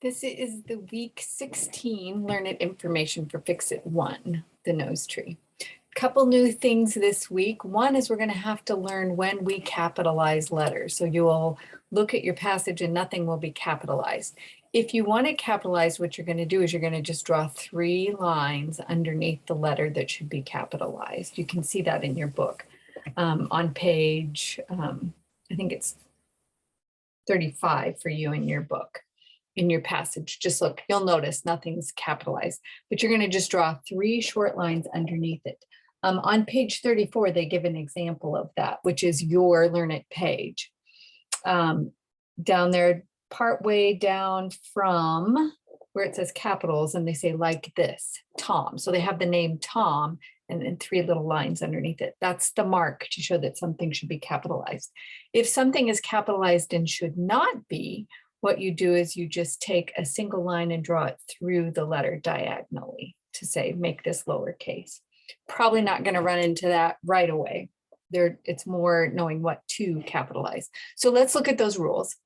This is the week 16 Learn It information for Fix-It 1, the nose tree. Couple new things this week. One is we're going to have to learn when we capitalize letters. So you will look at your passage and nothing will be capitalized. If you want it capitalized, what you're going to do is you're going to just draw 3 lines underneath the letter that should be capitalized. You can see that in your book on page, I think it's 35 for you in your book. In your passage, just look, you'll notice nothing's capitalized, but you're going to just draw 3 short lines underneath it. On page 34, they give an example of that, which is your Learn It page. Down there, partway down from where it says capitals, and they say like this, Tom. So they have the name Tom and then 3 little lines underneath it. That's the mark to show that something should be capitalized. If something is capitalized and should not be, what you do is you just take a single line and draw it through the letter diagonally to say, make this lowercase. Probably not going to run into that right away. It's more knowing what to capitalize. So let's look at those rules.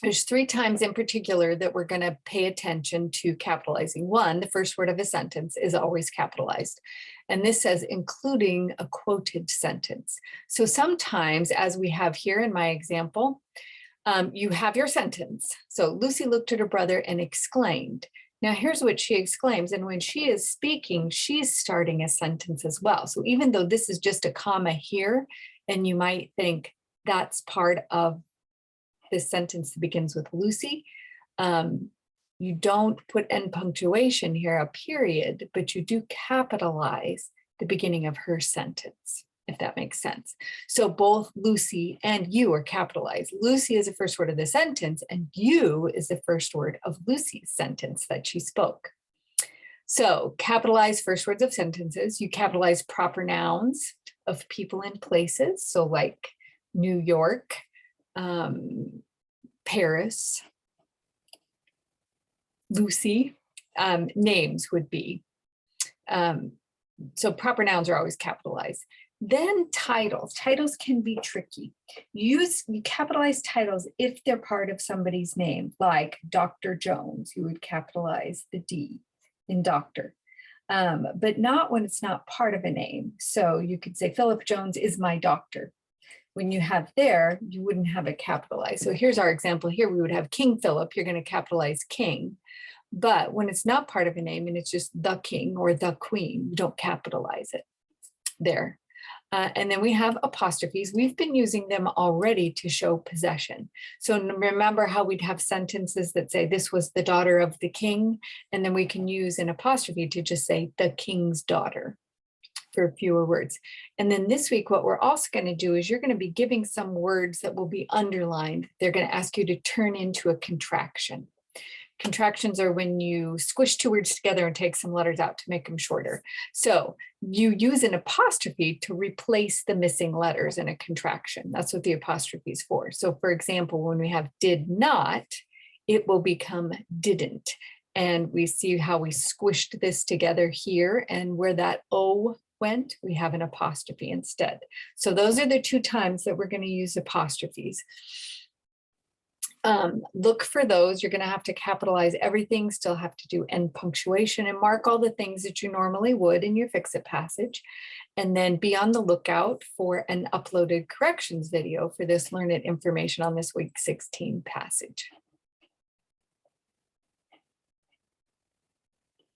There's 3 times in particular that we're going to pay attention to capitalizing. One, the first word of a sentence is always capitalized. And this says including a quoted sentence. So sometimes, as we have here in my example, you have your sentence. So Lucy looked at her brother and exclaimed. Now here's what she exclaims. And when she is speaking, she's starting a sentence as well. So even though this is just a comma here, and you might think that's part of this sentence that begins with Lucy, you don't put end punctuation here, a period, but you do capitalize the beginning of her sentence, if that makes sense. So both Lucy and you are capitalized. Lucy is the first word of the sentence, and you is the first word of Lucy's sentence that she spoke. So capitalize first words of sentences. You capitalize proper nouns of people and places. So like New York, Paris, Lucy, names would be. So proper nouns are always capitalized. Then titles. Titles can be tricky. You capitalize titles if they're part of somebody's name, like Dr. Jones. You would capitalize the D in doctor, but not when it's not part of a name. So you could say Philip Jones is my doctor. When you have there, you wouldn't have it capitalized. So here's our example here. We would have King Philip. You're going to capitalize King. But when it's not part of a name and it's just the king or the queen, you don't capitalize it there. And then we have apostrophes. We've been using them already to show possession. So remember how we'd have sentences that say this was the daughter of the king, and then we can use an apostrophe to just say the king's daughter for fewer words. And then this week, what we're also going to do is you're going to be giving some words that will be underlined. They're going to ask you to turn into a contraction. Contractions are when you squish 2 words together and take some letters out to make them shorter. So you use an apostrophe to replace the missing letters in a contraction. That's what the apostrophe is for. So for example, when we have did not, it will become didn't. And we see how we squished this together here, and where that O went, we have an apostrophe instead. So those are the 2 times that we're going to use apostrophes. Look for those. You're going to have to capitalize everything, still have to do end punctuation and mark all the things that you normally would in your Fix-It passage. And then be on the lookout for an uploaded corrections video for this Learn It information on this week 16 passage.